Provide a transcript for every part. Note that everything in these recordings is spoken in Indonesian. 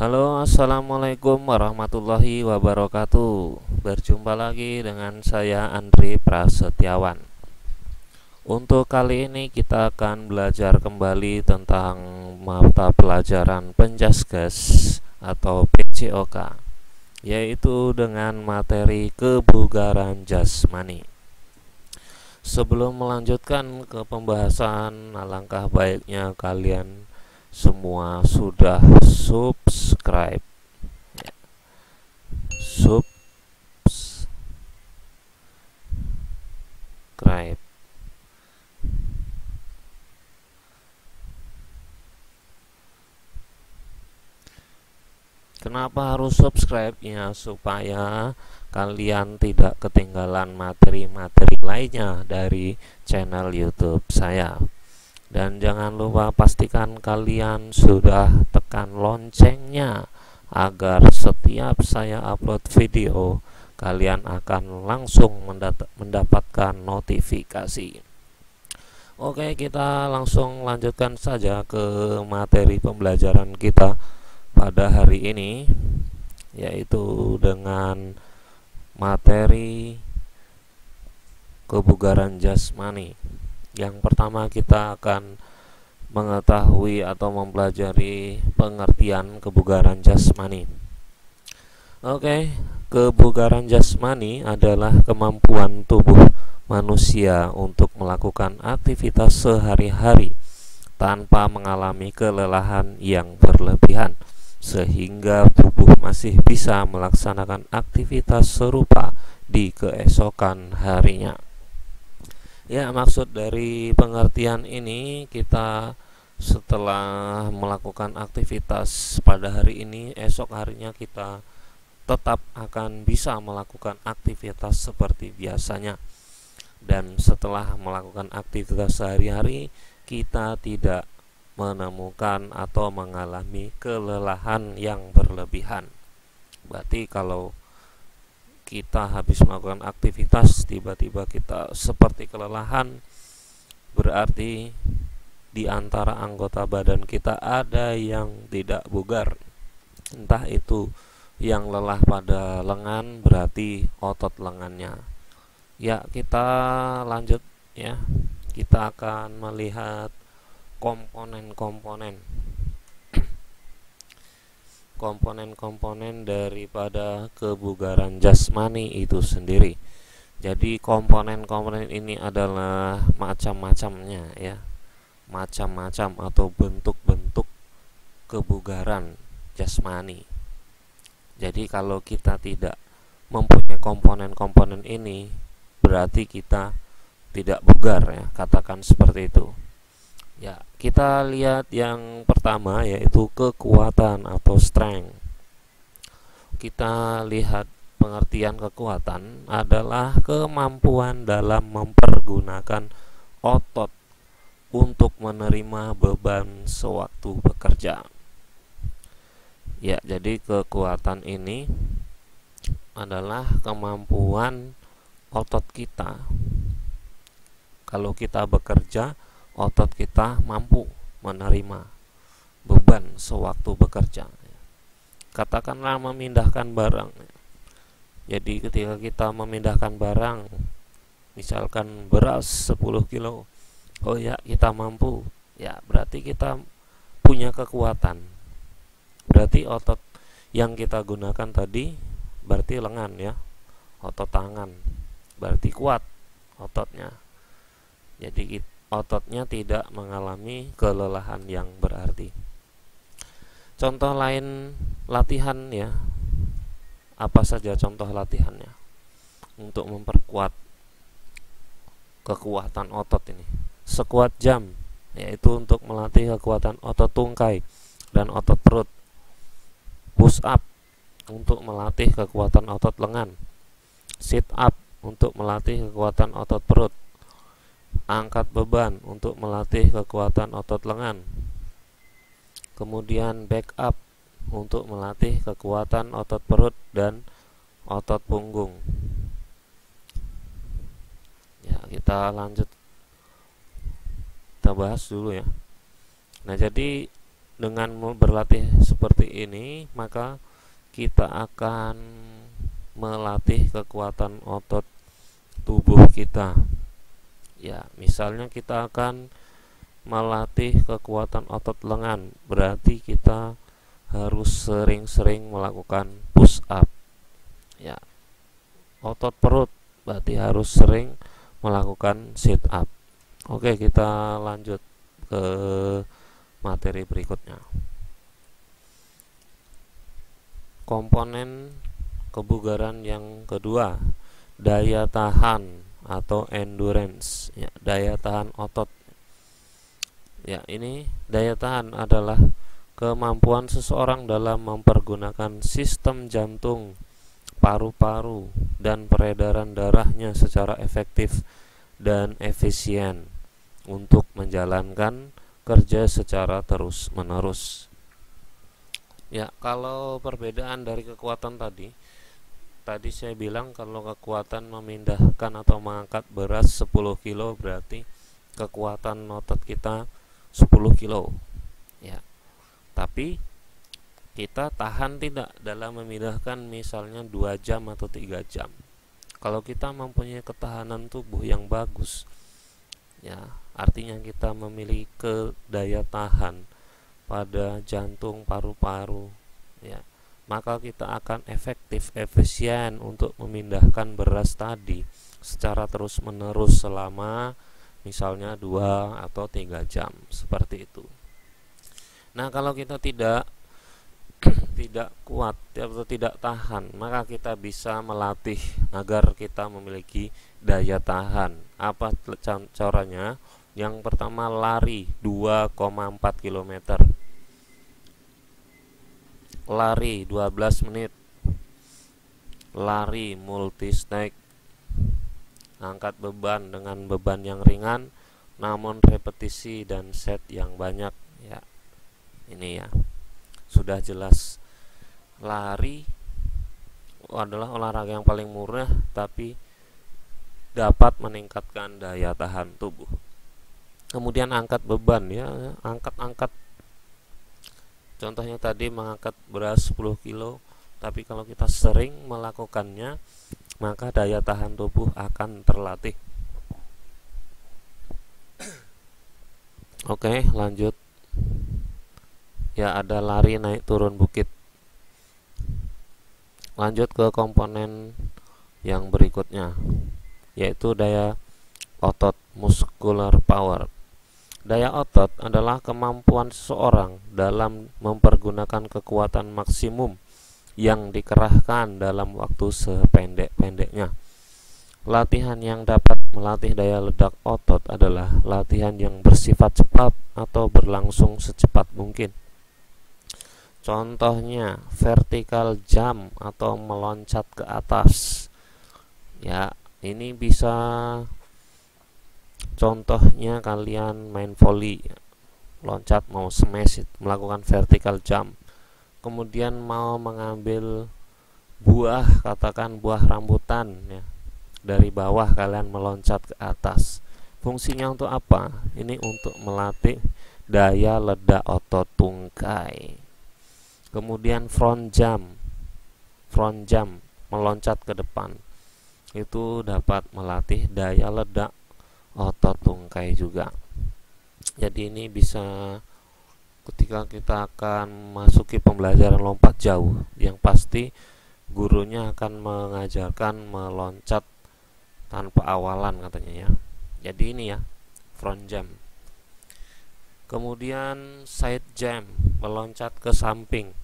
Halo, assalamualaikum warahmatullahi wabarakatuh. Berjumpa lagi dengan saya Andri Prasetyawan. Untuk kali ini kita akan belajar kembali tentang mata pelajaran Penjaskes atau PJOK, yaitu dengan materi kebugaran jasmani. Sebelum melanjutkan ke pembahasan, alangkah baiknya kalian semua sudah subscribe, subscribe. Kenapa harus subscribe? Ya, supaya kalian tidak ketinggalan materi-materi lainnya dari channel YouTube saya. Dan jangan lupa pastikan kalian sudah tekan loncengnya agar setiap saya upload video kalian akan langsung mendapatkan notifikasi. Oke, kita langsung lanjutkan saja ke materi pembelajaran kita pada hari ini, yaitu dengan materi kebugaran jasmani. Yang pertama kita akan mengetahui atau mempelajari pengertian kebugaran jasmani. Oke, kebugaran jasmani adalah kemampuan tubuh manusia untuk melakukan aktivitas sehari-hari tanpa mengalami kelelahan yang berlebihan, sehingga tubuh masih bisa melaksanakan aktivitas serupa di keesokan harinya. Ya, maksud dari pengertian ini, kita setelah melakukan aktivitas pada hari ini, esok harinya kita tetap akan bisa melakukan aktivitas seperti biasanya. Dan setelah melakukan aktivitas sehari-hari, kita tidak menemukan atau mengalami kelelahan yang berlebihan. Berarti kalau kita habis melakukan aktivitas tiba-tiba kita seperti kelelahan, berarti di antara anggota badan kita ada yang tidak bugar. Entah itu yang lelah pada lengan, berarti otot lengannya. Ya, kita lanjut ya. Kita akan melihat komponen-komponen daripada kebugaran jasmani itu sendiri. Jadi komponen-komponen ini adalah macam-macamnya ya. Macam-macam atau bentuk-bentuk kebugaran jasmani. Jadi kalau kita tidak mempunyai komponen-komponen ini, berarti kita tidak bugar ya, katakan seperti itu. Ya, kita lihat yang pertama yaitu kekuatan atau strength. Kita lihat pengertian kekuatan adalah kemampuan dalam mempergunakan otot untuk menerima beban sewaktu bekerja. Ya, jadi kekuatan ini adalah kemampuan otot kita. Kalau kita bekerja, otot kita mampu menerima beban sewaktu bekerja. Katakanlah memindahkan barang. Jadi ketika kita memindahkan barang, misalkan beras 10 kilo, oh ya, kita mampu. Ya, berarti kita punya kekuatan. Berarti otot yang kita gunakan tadi berarti lengan ya, otot tangan. Berarti kuat ototnya. Jadi ototnya tidak mengalami kelelahan yang berarti. Contoh lain latihan ya. Apa saja contoh latihannya untuk memperkuat kekuatan otot ini? Squat jump, yaitu untuk melatih kekuatan otot tungkai dan otot perut. Push up untuk melatih kekuatan otot lengan. Sit up untuk melatih kekuatan otot perut. Angkat beban untuk melatih kekuatan otot lengan. Kemudian back up untuk melatih kekuatan otot perut dan otot punggung. Ya, kita lanjut, kita bahas dulu ya. Nah, jadi dengan berlatih seperti ini, maka kita akan melatih kekuatan otot tubuh kita. Ya, misalnya kita akan melatih kekuatan otot lengan, berarti kita harus sering-sering melakukan push up. Ya, otot perut berarti harus sering melakukan sit up. Oke, kita lanjut ke materi berikutnya. Komponen kebugaran yang kedua, daya tahan atau endurance. Ya, daya tahan otot. Ya, ini daya tahan adalah kemampuan seseorang dalam mempergunakan sistem jantung, paru-paru, dan peredaran darahnya secara efektif dan efisien untuk menjalankan kerja secara terus-menerus. Ya, kalau perbedaan dari kekuatan tadi saya bilang kalau kekuatan memindahkan atau mengangkat beras 10 kilo berarti kekuatan otot kita 10 kilo. Ya. Tapi kita tahan tidak dalam memindahkan misalnya 2 jam atau 3 jam. Kalau kita mempunyai ketahanan tubuh yang bagus, ya, artinya kita memiliki daya tahan pada jantung, paru-paru, ya, maka kita akan efisien untuk memindahkan beras tadi secara terus-menerus selama misalnya 2 atau 3 jam, seperti itu. Nah, kalau kita tidak kuat atau tidak tahan, maka kita bisa melatih agar kita memiliki daya tahan. Apa caranya? Yang pertama, lari 2,4 km. Lari 12 menit. Lari multi stack. Angkat beban dengan beban yang ringan namun repetisi dan set yang banyak, ya. Ini ya. Sudah jelas, lari adalah olahraga yang paling murah tapi dapat meningkatkan daya tahan tubuh. Kemudian angkat beban, ya, angkat contohnya tadi mengangkat beras 10 kilo, tapi kalau kita sering melakukannya maka daya tahan tubuh akan terlatih. Oke, lanjut. Ya, ada lari naik turun bukit. Lanjut ke komponen yang berikutnya, yaitu daya otot, muscular power. Daya otot adalah kemampuan seseorang dalam mempergunakan kekuatan maksimum yang dikerahkan dalam waktu sependek-pendeknya. Latihan yang dapat melatih daya ledak otot adalah latihan yang bersifat cepat atau berlangsung secepat mungkin. Contohnya vertical jump atau meloncat ke atas. Ya, ini bisa contohnya kalian main volley, loncat mau smash, melakukan vertical jump. Kemudian mau mengambil buah, katakan buah rambutan, ya, dari bawah kalian meloncat ke atas. Fungsinya untuk apa? Ini untuk melatih daya ledak otot tungkai. Kemudian front jump meloncat ke depan, itu dapat melatih daya ledak otot tungkai juga. Jadi ini bisa ketika kita akan masuki pembelajaran lompat jauh, yang pasti gurunya akan mengajarkan meloncat tanpa awalan katanya, ya. Jadi ini ya, front jump. Kemudian side jump, meloncat ke samping.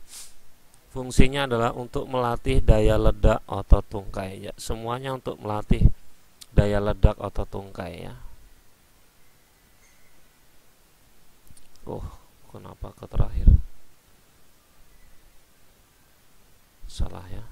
Fungsinya adalah untuk melatih daya ledak otot tungkai, ya. Semuanya untuk melatih daya ledak otot tungkai, ya. Kenapa ke terakhir? Salah, ya.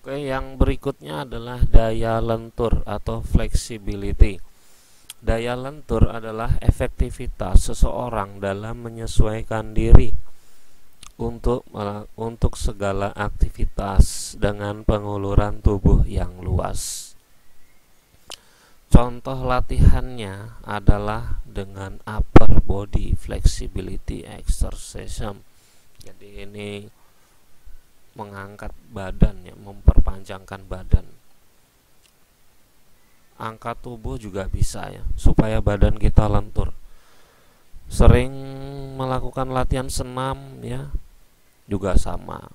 Oke, yang berikutnya adalah daya lentur atau flexibility. Daya lentur adalah efektivitas seseorang dalam menyesuaikan diri untuk segala aktivitas dengan penguluran tubuh yang luas. Contoh latihannya adalah dengan upper body flexibility exercise. Jadi ini mengangkat badan ya, memperpanjangkan badan. Angkat tubuh juga bisa ya, supaya badan kita lentur. Sering melakukan latihan senam ya, juga sama.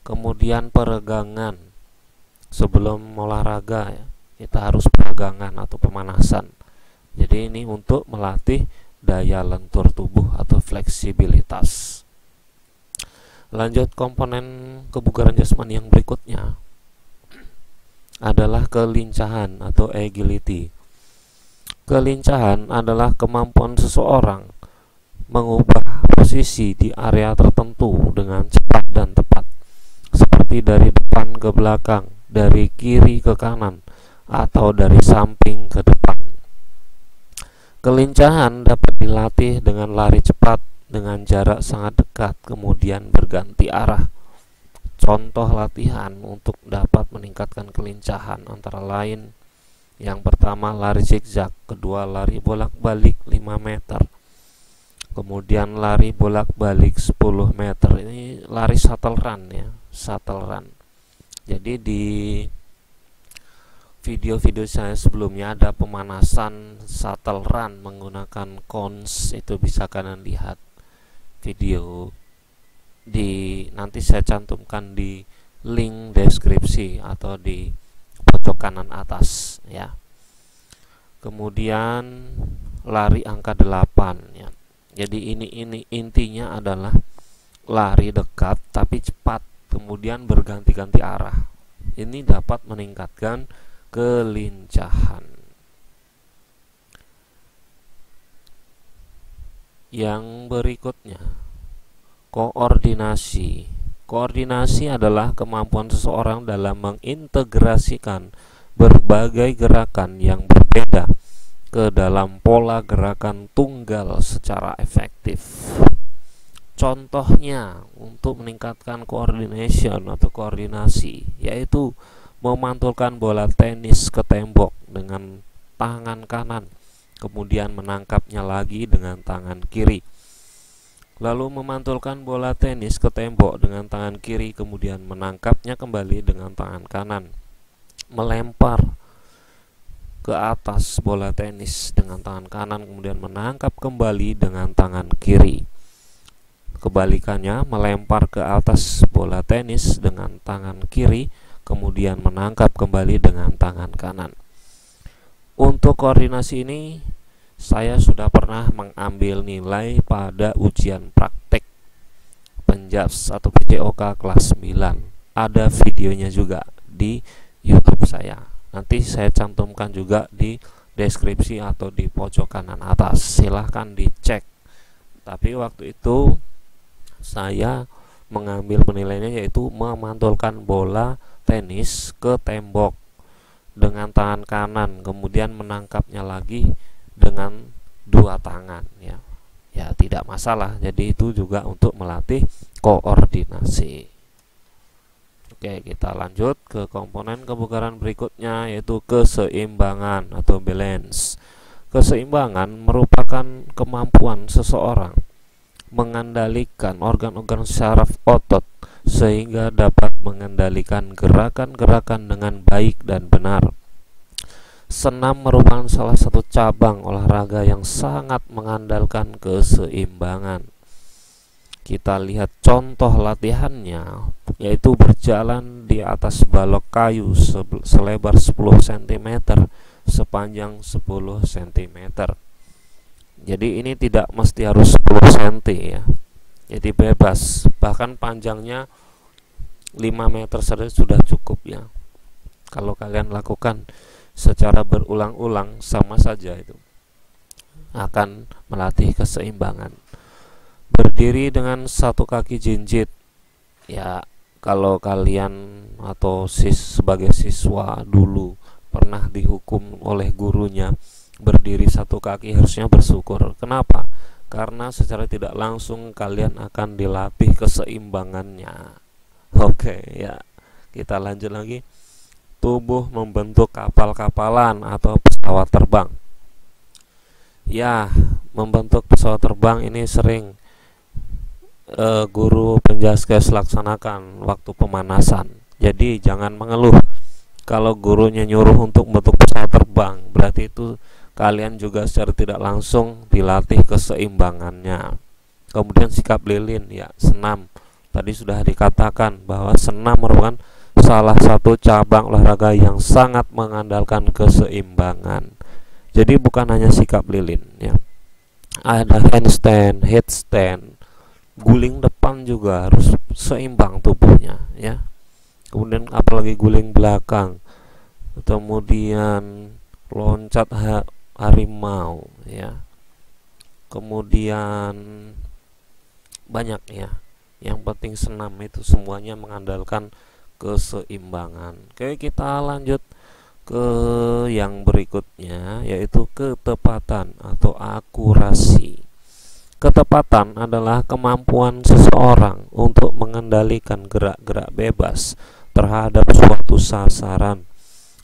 Kemudian peregangan sebelum olahraga ya, kita harus peregangan atau pemanasan. Jadi ini untuk melatih daya lentur tubuh atau fleksibilitas. Lanjut, komponen kebugaran jasmani yang berikutnya adalah kelincahan atau agility. Kelincahan adalah kemampuan seseorang mengubah posisi di area tertentu dengan cepat dan tepat, seperti dari depan ke belakang, dari kiri ke kanan, atau dari samping ke depan. Kelincahan dapat dilatih dengan lari cepat dengan jarak sangat dekat, kemudian berganti arah. Contoh latihan untuk dapat meningkatkan kelincahan antara lain: yang pertama lari zigzag, kedua lari bolak-balik 5 meter, kemudian lari bolak-balik 10 meter. Ini lari shuttle run ya, shuttle run. Jadi di video-video saya sebelumnya ada pemanasan shuttle run menggunakan cones, itu bisa kalian lihat video nanti saya cantumkan di link deskripsi atau di pojok kanan atas ya. Kemudian lari angka 8 ya. Jadi ini intinya adalah lari dekat tapi cepat, kemudian berganti-ganti arah. Ini dapat meningkatkan kelincahan. Yang berikutnya, koordinasi. Koordinasi adalah kemampuan seseorang dalam mengintegrasikan berbagai gerakan yang berbeda ke dalam pola gerakan tunggal secara efektif. Contohnya untuk meningkatkan coordination atau koordinasi yaitu memantulkan bola tenis ke tembok dengan tangan kanan, kemudian menangkapnya lagi dengan tangan kiri. Lalu memantulkan bola tenis ke tembok dengan tangan kiri, kemudian menangkapnya kembali dengan tangan kanan. Melempar ke atas bola tenis dengan tangan kanan, kemudian menangkap kembali dengan tangan kiri. Kebalikannya, melempar ke atas bola tenis dengan tangan kiri, kemudian menangkap kembali dengan tangan kanan. Untuk koordinasi ini saya sudah pernah mengambil nilai pada ujian praktek Penjabs atau PJOK kelas 9. Ada videonya juga di YouTube saya. Nanti saya cantumkan juga di deskripsi atau di pojok kanan atas. Silahkan dicek. Tapi waktu itu saya mengambil penilaiannya yaitu memantulkan bola tenis ke tembok dengan tangan kanan, kemudian menangkapnya lagi dengan dua tangan ya. Ya tidak masalah. Jadi itu juga untuk melatih koordinasi. Oke, kita lanjut ke komponen kebugaran berikutnya yaitu keseimbangan atau balance. Keseimbangan merupakan kemampuan seseorang mengendalikan organ-organ syaraf otot sehingga dapat mengendalikan gerakan-gerakan dengan baik dan benar. Senam merupakan salah satu cabang olahraga yang sangat mengandalkan keseimbangan. Kita lihat contoh latihannya, yaitu berjalan di atas balok kayu selebar 10 cm sepanjang 10 cm. Jadi ini tidak mesti harus 10 cm ya. Jadi bebas, bahkan panjangnya 5 meter saja sudah cukup ya. Kalau kalian lakukan secara berulang-ulang sama saja itu akan melatih keseimbangan. Berdiri dengan satu kaki jinjit ya, Kalau kalian atau sebagai siswa dulu pernah dihukum oleh gurunya berdiri satu kaki, harusnya bersyukur. Kenapa? Karena secara tidak langsung kalian akan dilatih keseimbangannya. Oke ya, kita lanjut lagi. Tubuh membentuk kapal-kapalan atau pesawat terbang. Ya, membentuk pesawat terbang ini sering guru penjaskes laksanakan waktu pemanasan. Jadi jangan mengeluh kalau gurunya nyuruh untuk membentuk pesawat terbang, berarti itu kalian juga secara tidak langsung dilatih keseimbangannya. Kemudian sikap lilin, ya senam. Tadi sudah dikatakan bahwa senam merupakan salah satu cabang olahraga yang sangat mengandalkan keseimbangan. Jadi bukan hanya sikap lilin ya. Ada handstand, headstand, guling depan juga harus seimbang tubuhnya ya. Kemudian apalagi guling belakang, kemudian loncat harimau ya, kemudian banyak ya. Yang penting senam itu semuanya mengandalkan keseimbangan. Oke, kita lanjut ke yang berikutnya, yaitu ketepatan atau akurasi. Ketepatan adalah kemampuan seseorang untuk mengendalikan gerak-gerak bebas terhadap suatu sasaran.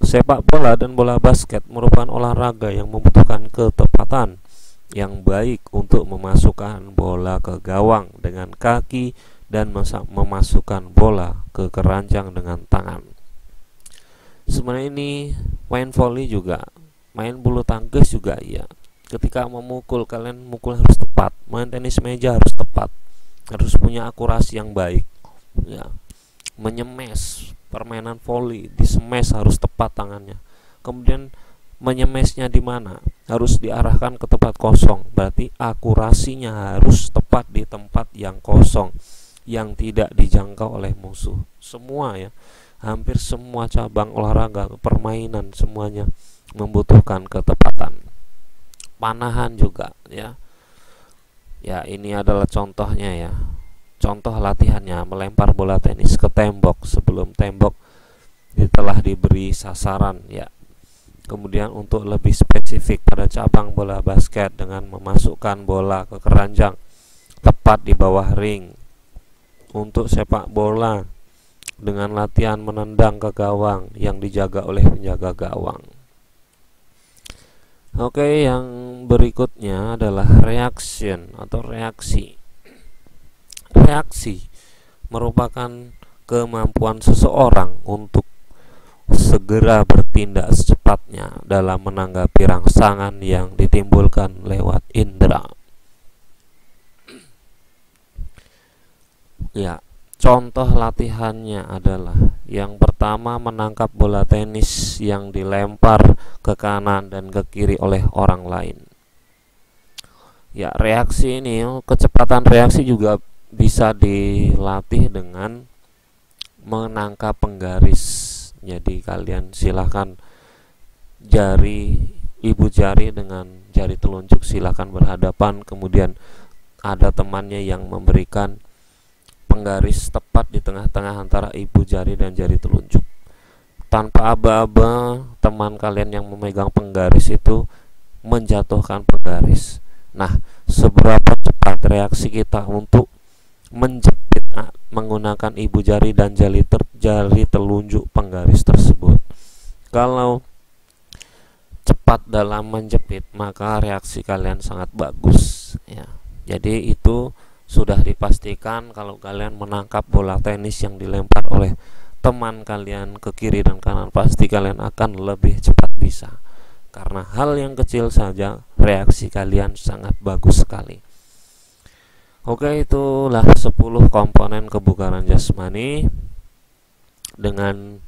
Sepak bola dan bola basket merupakan olahraga yang membutuhkan ketepatan yang baik untuk memasukkan bola ke gawang dengan kaki dan memasukkan bola ke keranjang dengan tangan. Sebenarnya ini main volley juga, main bulu tangkis juga ya. Ketika memukul, kalian mukul harus tepat. Main tenis meja harus tepat, harus punya akurasi yang baik ya. Menyemes, permainan volley disemes harus tepat tangannya. Kemudian menyemesnya di mana? Harus diarahkan ke tempat kosong. Berarti akurasinya harus tepat di tempat yang kosong, yang tidak dijangkau oleh musuh. Semua ya, hampir semua cabang olahraga, permainan semuanya membutuhkan ketepatan. Panahan juga ya. Ya, ini adalah contohnya ya. Contoh latihannya, melempar bola tenis ke tembok sebelum tembok telah diberi sasaran ya. Kemudian untuk lebih spesifik pada cabang bola basket dengan memasukkan bola ke keranjang tepat di bawah ring. Untuk sepak bola dengan latihan menendang ke gawang yang dijaga oleh penjaga gawang. Oke, yang berikutnya adalah reaction atau reaksi. Reaksi merupakan kemampuan seseorang untuk segera bertindak secepatnya dalam menanggapi rangsangan yang ditimbulkan lewat indera. Ya, contoh latihannya adalah yang pertama, menangkap bola tenis yang dilempar ke kanan dan ke kiri oleh orang lain. Ya, reaksi ini, kecepatan reaksi juga bisa dilatih dengan menangkap penggaris. Jadi kalian silahkan ibu jari dengan jari telunjuk silahkan berhadapan, kemudian ada temannya yang memberikan penggaris tepat di tengah-tengah antara ibu jari dan jari telunjuk. Tanpa aba-aba, teman kalian yang memegang penggaris itu menjatuhkan penggaris. Nah, seberapa cepat reaksi kita untuk menjepit menggunakan ibu jari dan jari telunjuk penggaris tersebut. Kalau cepat dalam menjepit, maka reaksi kalian sangat bagus ya. Jadi itu sudah dipastikan kalau kalian menangkap bola tenis yang dilempar oleh teman kalian ke kiri dan kanan, pasti kalian akan lebih cepat bisa. Karena hal yang kecil saja reaksi kalian sangat bagus sekali. Oke, itulah 10 komponen kebugaran jasmani. Dengan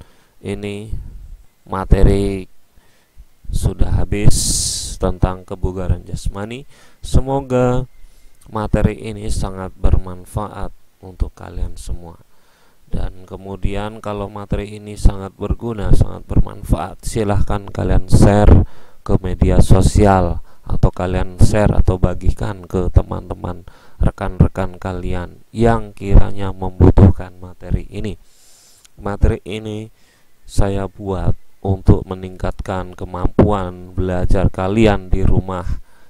ini materi sudah habis tentang kebugaran jasmani. Semoga materi ini sangat bermanfaat untuk kalian semua. Dan kemudian kalau materi ini sangat berguna, sangat bermanfaat, silahkan kalian share ke media sosial atau kalian share atau bagikan ke teman-teman rekan-rekan kalian yang kiranya membutuhkan materi ini. Materi ini saya buat untuk meningkatkan kemampuan belajar kalian di rumah.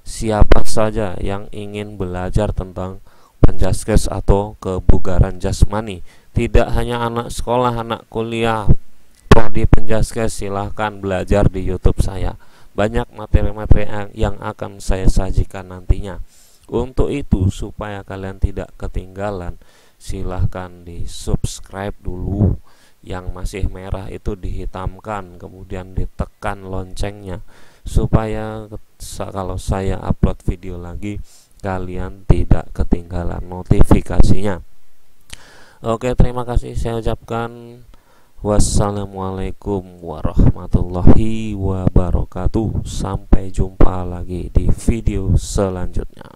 Siapa saja yang ingin belajar tentang penjaskes atau kebugaran jasmani, tidak hanya anak sekolah, anak kuliah, prodi penjaskes, silahkan belajar di YouTube saya. Banyak materi-materi yang akan saya sajikan nantinya. Untuk itu, supaya kalian tidak ketinggalan, silahkan di subscribe dulu. Yang masih merah itu dihitamkan, kemudian ditekan loncengnya, supaya kalau saya upload video lagi, kalian tidak ketinggalan notifikasinya. Oke, terima kasih saya ucapkan. Wassalamualaikum warahmatullahi wabarakatuh. Sampai jumpa lagi di video selanjutnya.